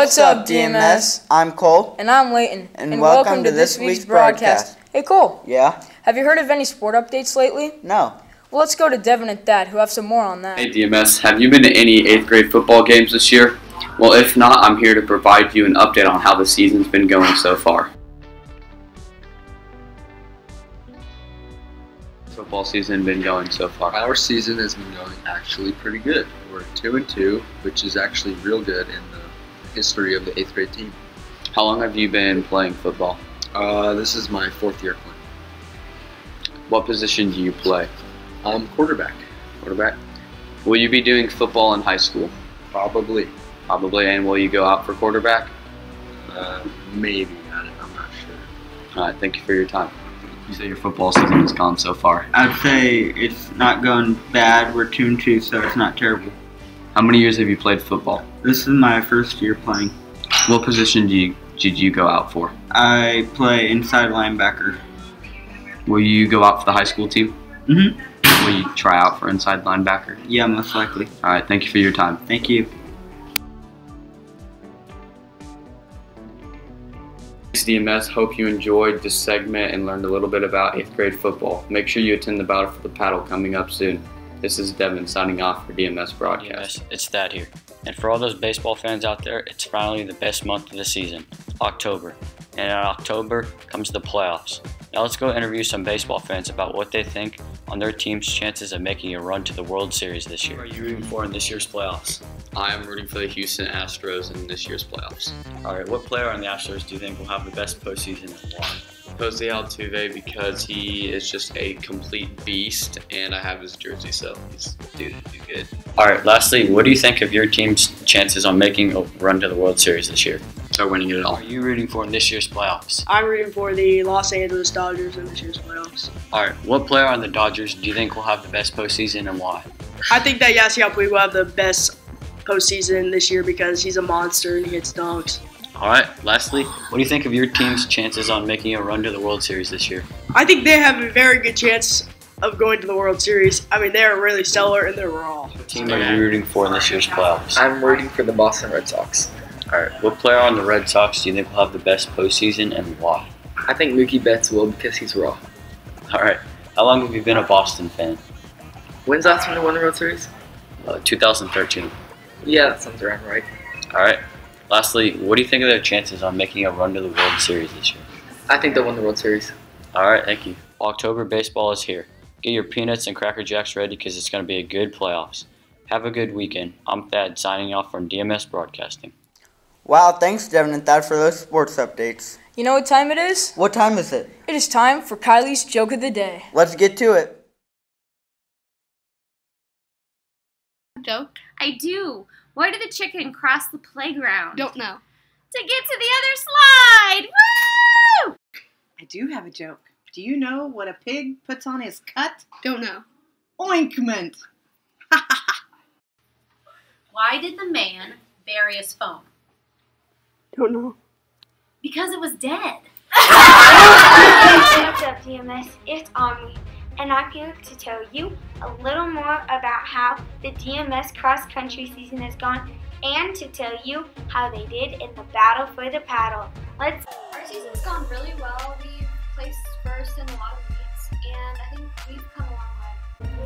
What's up, DMS? I'm Cole. And I'm Leighton. And welcome to this week's broadcast. Hey, Cole. Yeah? Have you heard of any sport updates lately? No. Well, let's go to Devin and Thad, who have some more on that. Hey, DMS. Have you been to any 8th grade football games this year? Well, if not, I'm here to provide you an update on how the season's been going so far. Football season been going so far? Our season has been going actually pretty good. We're 2-2, which is actually real good in the history of the 8th grade team. How long have you been playing football? This is my 4th year playing. What position do you play? I'm quarterback. Quarterback? Will you be doing football in high school? Probably. Probably. And will you go out for quarterback? Maybe. I'm not sure. All right. Thank you for your time. You say your football season has gone so far. I'd say it's not going bad. We're 2-2, so it's not terrible. How many years have you played football? This is my first year playing. What position did you go out for? I play inside linebacker. Will you go out for the high school team? Mm-hmm. Will you try out for inside linebacker? Yeah, most likely. All right. Thank you for your time. Thank you. Thanks, DMS. Hope you enjoyed this segment and learned a little bit about 8th grade football. Make sure you attend the Battle for the Paddle coming up soon. This is Devin signing off for DMS Broadcast. DMS, it's Thad here. And for all those baseball fans out there, it's finally the best month of the season, October. And in October comes the playoffs. Now let's go interview some baseball fans about what they think on their team's chances of making a run to the World Series this year. Who are you rooting for in this year's playoffs? I am rooting for the Houston Astros in this year's playoffs. All right, what player on the Astros do you think will have the best postseason and why? Jose Altuve, because he is just a complete beast, and I have his jersey, so he's dude do good. All right, lastly, what do you think of your team's chances on making a run to the World Series this year? Or winning it all. Who are you rooting for in this year's playoffs? I'm rooting for the Los Angeles Dodgers in this year's playoffs. All right, what player on the Dodgers do you think will have the best postseason and why? I think that Yasiel Puig will have the best postseason this year because he's a monster and he hits dunks. All right, lastly, what do you think of your team's chances on making a run to the World Series this year? I think they have a very good chance of going to the World Series. I mean, they're really stellar and they're raw. What team are you rooting for in this year's playoffs? I'm rooting for the Boston Red Sox. All right, what player on the Red Sox do you think will have the best postseason and why? I think Mookie Betts will because he's raw. All right, how long have you been a Boston fan? When's the last time they won the World Series? 2013. Yeah, that sounds around right. All right. Lastly, what do you think of their chances on making a run to the World Series this year? I think they'll win the World Series. All right, thank you. October baseball is here. Get your peanuts and Cracker Jacks ready because it's going to be a good playoffs. Have a good weekend. I'm Thad signing off from DMS Broadcasting. Wow, thanks Devin and Thad for those sports updates. You know what time it is? What time is it? It is time for Kylie's Joke of the Day. Let's get to it. Joke? I do. Why did the chicken cross the playground? Don't know. To get to the other slide! Woo! I do have a joke. Do you know what a pig puts on his cut? Don't know. Ointment! Why did the man bury his phone? Don't know. Because it was dead. What's up, DMS? It's Omri, and I'm here to tell you a little more about how the DMS cross-country season has gone and to tell you how they did in the Battle for the Paddle. Our season's gone really well. We've placed first in a lot of meets, and I think we've come a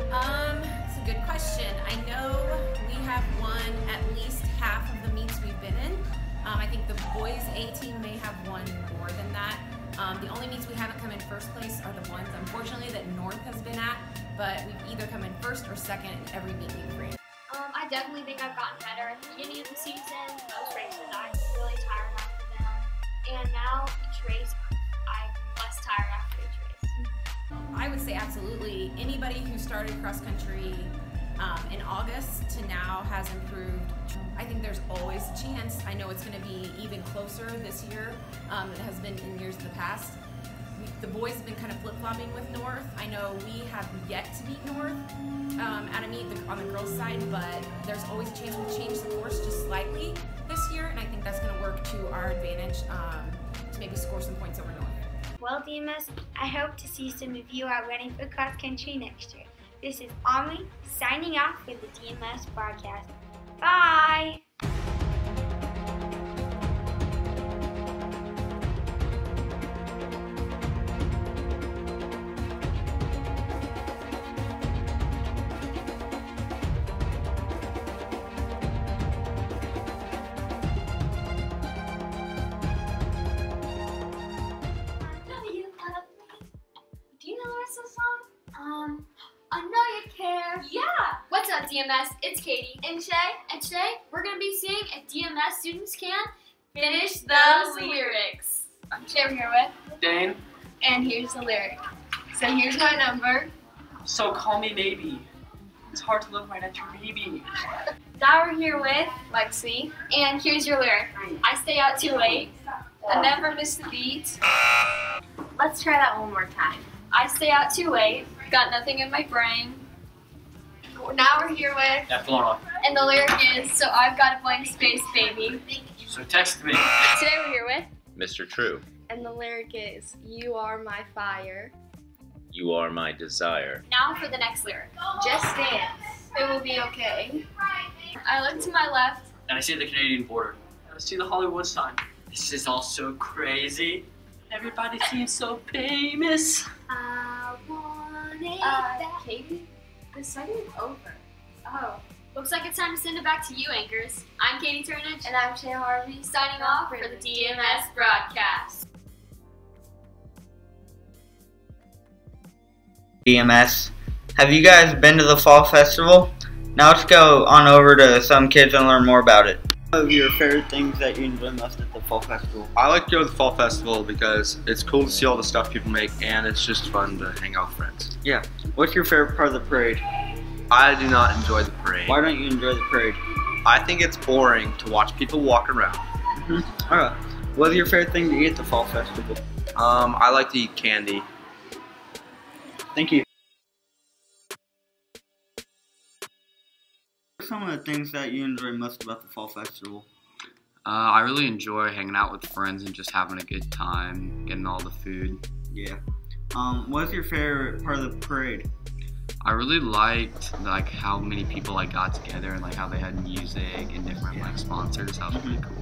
long way. It's a good question. I know we have won at least half of the meets we've been in. I think the boys A team may have won more than that. The only meets we haven't come in first place are the ones, unfortunately, that North has been at, but we've either come in first or second in every meet we've ran. I definitely think I've gotten better at the beginning of the season. Most races I'm really tired after them, and now each race I'm less tired after each race. I would say absolutely. Anybody who started cross country in August to now has improved. I think there's always a chance. I know it's going to be even closer this year than it has been in years in the past. The boys have been kind of flip-flopping with North. I know we have yet to beat North at a meet on the girls' side, but there's always a chance we'll change the course just slightly this year, and I think that's going to work to our advantage to maybe score some points over North. Well, DMS, I hope to see some of you out running for cross country next year. This is Omri signing off for the DMS broadcast. Bye! fun. I know you care. Yeah. What's up, DMS? It's Katie and Shay. And today we're gonna be seeing if DMS students can finish those lyrics. Shay, we're here with Dane. And here's the lyric. So here's my number. So call me maybe. It's hard to look right at your baby. Now we're here with Lexi. And here's your lyric. I stay out too late. I never miss the beat. Let's try that one more time. I stay out too late. Got nothing in my brain. Now we're here with. And the lyric is, so I've got a blank space, baby. So text me. Today we're here with. Mr. True. And the lyric is, you are my fire. You are my desire. Now for the next lyric. Just dance. It will be okay. I look to my left. And I see the Canadian border. And I see the Hollywood sign. This is all so crazy. Everybody seems so famous. I want it Katie, the segment's over. Oh. Looks like it's time to send it back to you, anchors. I'm Katie Turnage. And I'm Shay Harvey, signing off for the DMS broadcast. DMS. Have you guys been to the Fall Festival? Now let's go on over to some kids and learn more about it. What are your favorite things that you enjoy most at the Fall Festival? I like to go to the Fall Festival because it's cool to see all the stuff people make and it's just fun to hang out with friends. Yeah. What's your favorite part of the parade? I do not enjoy the parade. Why don't you enjoy the parade? I think it's boring to watch people walk around. Alright. What's your favorite thing to eat at the Fall Festival? I like to eat candy. Thank you. What are some of the things that you enjoy most about the Fall Festival? I really enjoy hanging out with friends and just having a good time, getting all the food. Yeah. What's your favorite part of the parade? I really liked how many people got together and how they had music and different sponsors. That was really cool.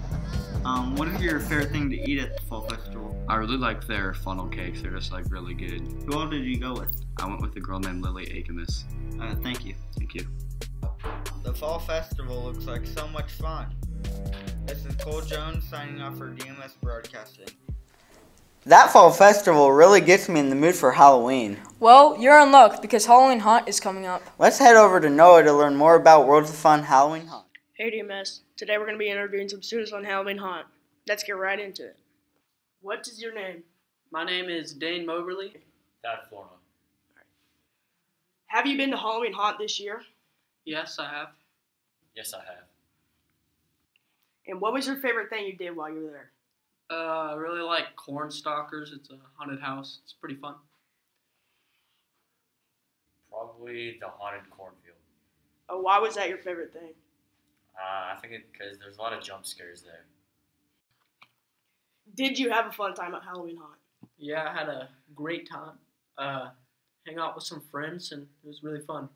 What is your favorite thing to eat at the Fall Festival? I really liked their funnel cakes. They're just really good. Who all did you go with? I went with a girl named Lily Akamus. Thank you. Thank you. The Fall Festival looks like so much fun. This is Cole Jones signing off for DMS Broadcasting. That Fall Festival really gets me in the mood for Halloween. Well, you're in luck because Halloween Haunt is coming up. Let's head over to Noah to learn more about Worlds of Fun Halloween Haunt. Hey DMS, today we're going to be interviewing some students on Halloween Haunt. Let's get right into it. What is your name? My name is Dane Moberly. Dad Florida. Have you been to Halloween Haunt this year? Yes, I have. Yes, I have. And what was your favorite thing you did while you were there? I really like Cornstalkers. It's a haunted house. It's pretty fun. Probably the haunted cornfield. Oh, why was that your favorite thing? I think because there's a lot of jump scares there. Did you have a fun time at Halloween Haunt? Yeah, I had a great time. Hang out with some friends, and it was really fun.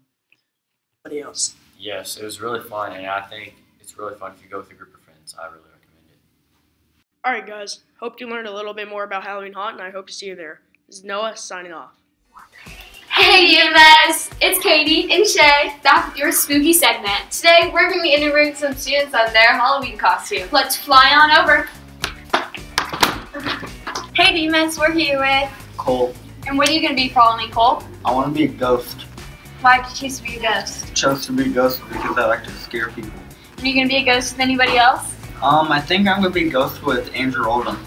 Anybody else? Yes, it was really fun, and I think it's really fun if you go with a group of friends. I really recommend it. Alright guys, hope you learned a little bit more about Halloween Haunt, and I hope to see you there. This is Noah signing off. Hey DMS, it's Katie and Shay, back with your spooky segment. Today we're going to be interviewing some students on their Halloween costume. Let's fly on over. Hey DMS, we're here with Cole. And what are you going to be for Halloween, Cole? I want to be a ghost. Why did you choose to be a ghost? I chose to be a ghost because I like to scare people. Are you going to be a ghost with anybody else? I think I'm going to be a ghost with Andrew Oldham.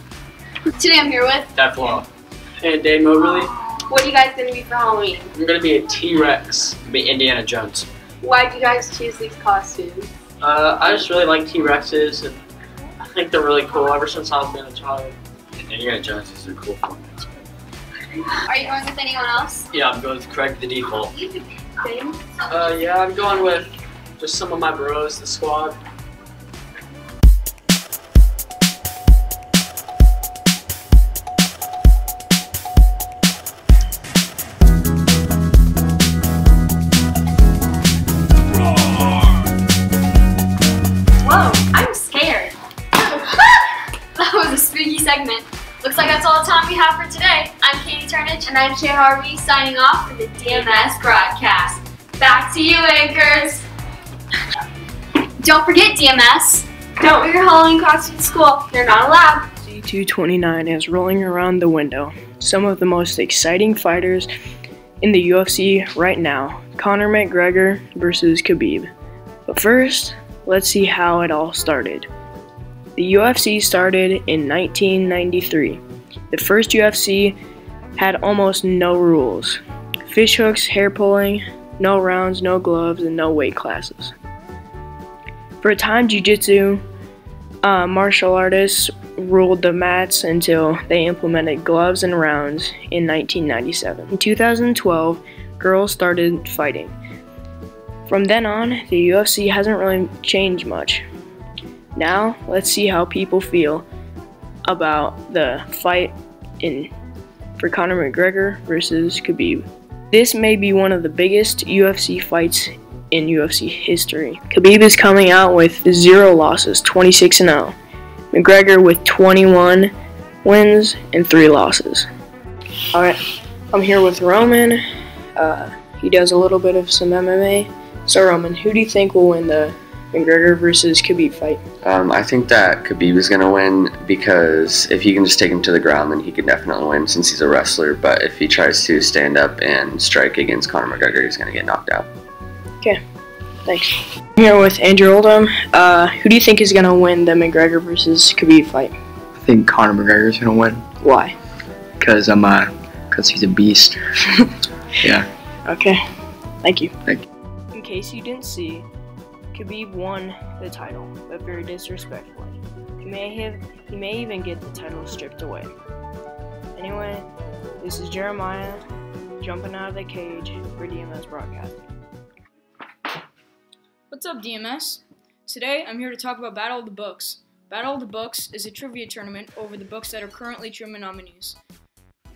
Today I'm here with Dad Florida. And Dane Moberly. What are you guys going to be for Halloween? I'm going to be a T-Rex. Be Indiana Jones. Why did you guys choose these costumes? I just really like T-Rexes, and I think they're really cool ever since I've been a child. Indiana Jones is a cool one. Are you going with anyone else? Yeah, I'm going with Craig the Default. Dane? Yeah, I'm going with just some of my bros, the squad. Whoa, I'm scared. That was a spooky segment. Looks like that's all the time we have for today. I'm Katie Turnage. And I'm Shay Harvey, signing off for the DMS broadcast. Back to you, anchors. Don't forget, DMS, don't wear your Halloween costume to school. You're not allowed. C229 is rolling around the window. Some of the most exciting fighters in the UFC right now, Conor McGregor versus Khabib. But first, let's see how it all started. The UFC started in 1993. The first UFC had almost no rules. Fish hooks, hair pulling, no rounds, no gloves, and no weight classes. For a time, jiu-jitsu martial artists ruled the mats until they implemented gloves and rounds in 1997. In 2012, girls started fighting. From then on, the UFC hasn't really changed much. Now, let's see how people feel about the fight for Conor McGregor versus Khabib. This may be one of the biggest UFC fights in UFC history. Khabib is coming out with 0 losses, 26-0. McGregor with 21 wins and 3 losses. Alright, I'm here with Roman. He does a little bit of some MMA. So Roman, who do you think will win the McGregor versus Khabib fight? I think that Khabib is going to win because if he can just take him to the ground, then he can definitely win since he's a wrestler. But if he tries to stand up and strike against Conor McGregor, he's going to get knocked out. Okay, thanks. I'm here with Andrew Oldham. Who do you think is going to win the McGregor versus Khabib fight? I think Conor McGregor is going to win. Why? Because he's a beast. Yeah. Okay, thank you. Thank you. In case you didn't see, Khabib won the title, but very disrespectfully. He may even get the title stripped away. Anyway, this is Jeremiah jumping out of the cage for DMS Broadcasting. What's up, DMS? Today, I'm here to talk about Battle of the Books. Battle of the Books is a trivia tournament over the books that are currently Truman nominees.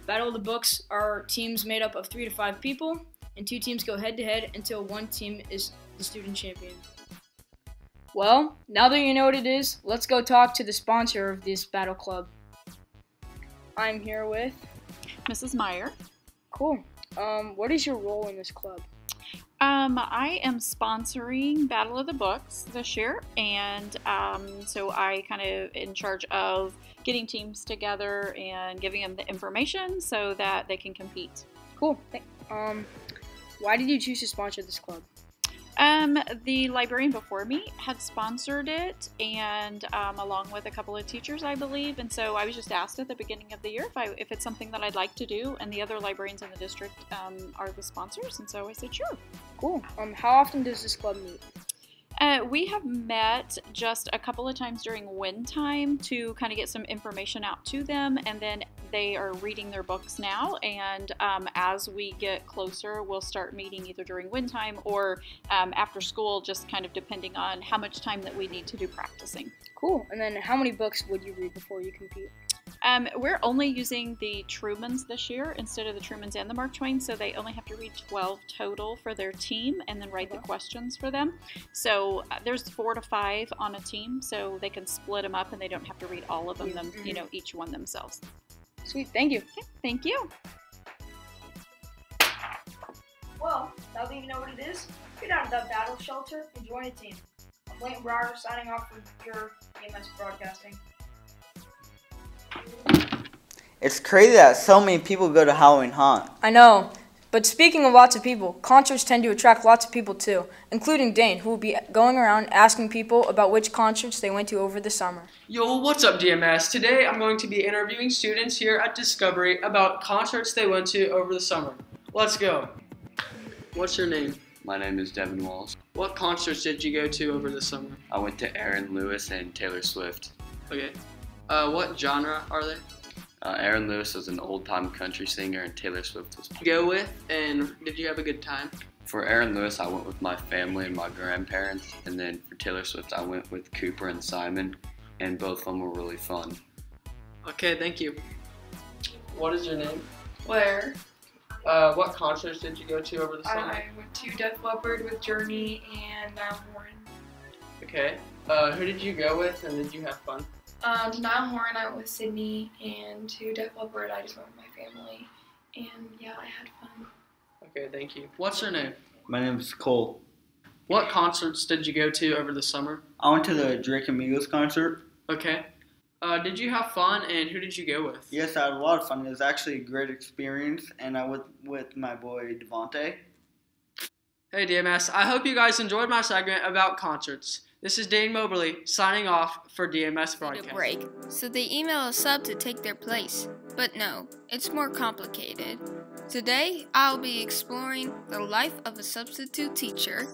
Battle of the Books are teams made up of 3 to 5 people, and 2 teams go head-to-head until one team is the student champion. Well, now that you know what it is, let's go talk to the sponsor of this battle club. I'm here with Mrs. Meyer. Cool. What is your role in this club? I am sponsoring Battle of the Books this year, and so I kind of in charge of getting teams together and giving them the information so that they can compete. Cool. Why did you choose to sponsor this club? The librarian before me had sponsored it, and along with a couple of teachers, I believe, and so I was just asked at the beginning of the year if it's something that I'd like to do, and the other librarians in the district are the sponsors, and so I said sure. Cool. How often does this club meet? We have met just a couple of times during win time to kind of get some information out to them, and then they are reading their books now, and as we get closer, we'll start meeting either during win time or after school, just kind of depending on how much time that we need to do practicing. Cool. And then how many books would you read before you compete? We're only using the Trumans this year instead of the Trumans and the Mark Twain, so they only have to read 12 total for their team and then write the questions for them. So there's 4 to 5 on a team, so they can split them up and they don't have to read all of them, each one themselves. Sweet, thank you. Okay, thank you. Well, now that you know what it is, get out of that battle shelter and join a team. I'm Leighton Brower signing off for Pure DMS Broadcasting. It's crazy that so many people go to Halloween Haunt. I know, but speaking of lots of people, concerts tend to attract lots of people too, including Dane, who will be going around asking people about which concerts they went to over the summer. Yo, what's up, DMS? Today I'm going to be interviewing students here at Discovery about concerts they went to over the summer. Let's go. What's your name? My name is Devin Walls. What concerts did you go to over the summer? I went to Aaron Lewis and Taylor Swift. Okay. What genre are they? Aaron Lewis was an old-time country singer, and Taylor Swift was pop. Go with, and did you have a good time? For Aaron Lewis, I went with my family and my grandparents, and then for Taylor Swift, I went with Cooper and Simon, and both of them were really fun. Okay, thank you. What is your name? Claire. What concerts did you go to over the summer? I went to Def Leppard with Journey and Niall Horan. Okay. Who did you go with, and did you have fun? To Niall Horan, I went with Sydney, and to Def Leppard, I just went with my family. And yeah, I had fun. Okay, thank you. What's your name? My name is Cole. What concerts did you go to over the summer? I went to the Drake and Migos concert. Okay. Did you have fun, and who did you go with? Yes, I had a lot of fun. It was actually a great experience, and I went with my boy Devontae. Hey DMS, I hope you guys enjoyed my segment about concerts. This is Dane Moberly signing off for DMS Broadcast. Break, so they email a sub to take their place. But no, it's more complicated. Today, I'll be exploring the life of a substitute teacher.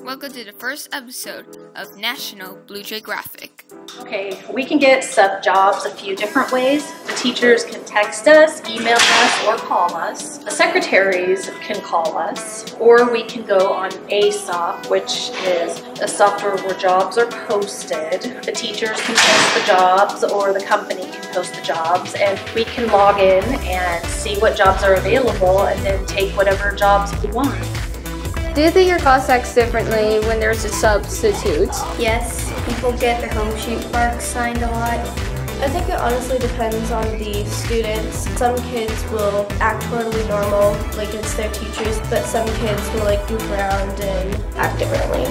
Welcome to the first episode of National Blue Jay Graphic. Okay, we can get sub jobs a few different ways. The teachers can text us, email us, or call us. The secretaries can call us, or we can go on ASOP, which is a software where jobs are posted. The teachers can post the jobs, or the company can post the jobs, and we can log in and see what jobs are available and then take whatever jobs we want. Do you think your class acts differently when there's a substitute? Yes, people get their home shoot marks signed a lot. I think it honestly depends on the students. Some kids will act totally normal, like it's their teachers, but some kids will like goof around and act differently.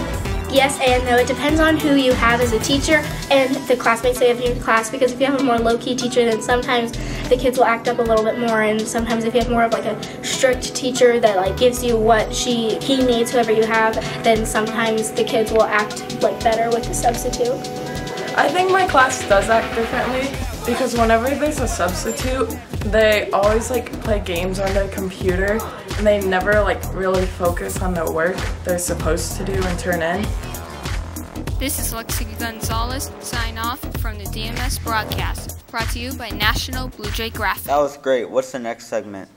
Yes and no, it depends on who you have as a teacher and the classmates that you have in your class, because if you have a more low-key teacher, then sometimes the kids will act up a little bit more, and sometimes if you have more of like a strict teacher that like gives you what he needs, whoever you have, then sometimes the kids will act like better with the substitute. I think my class does act differently because whenever there's a substitute, they always like play games on their computer and they never like really focus on the work they're supposed to do and turn in. This is Lexi Gonzalez, sign off from the DMS Broadcast, brought to you by National Blue Jay Graphic. That was great. What's the next segment?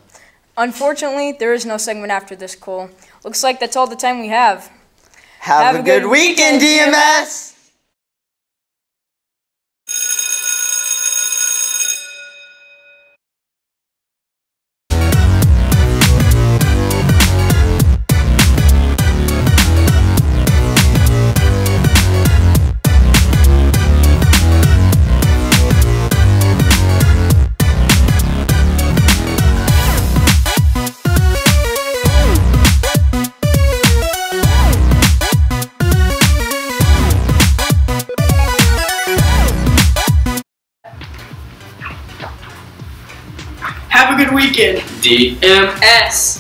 Unfortunately, there is no segment after this, Cole. Looks like that's all the time we have. Have a good weekend, DMS! Have a good weekend, DMS!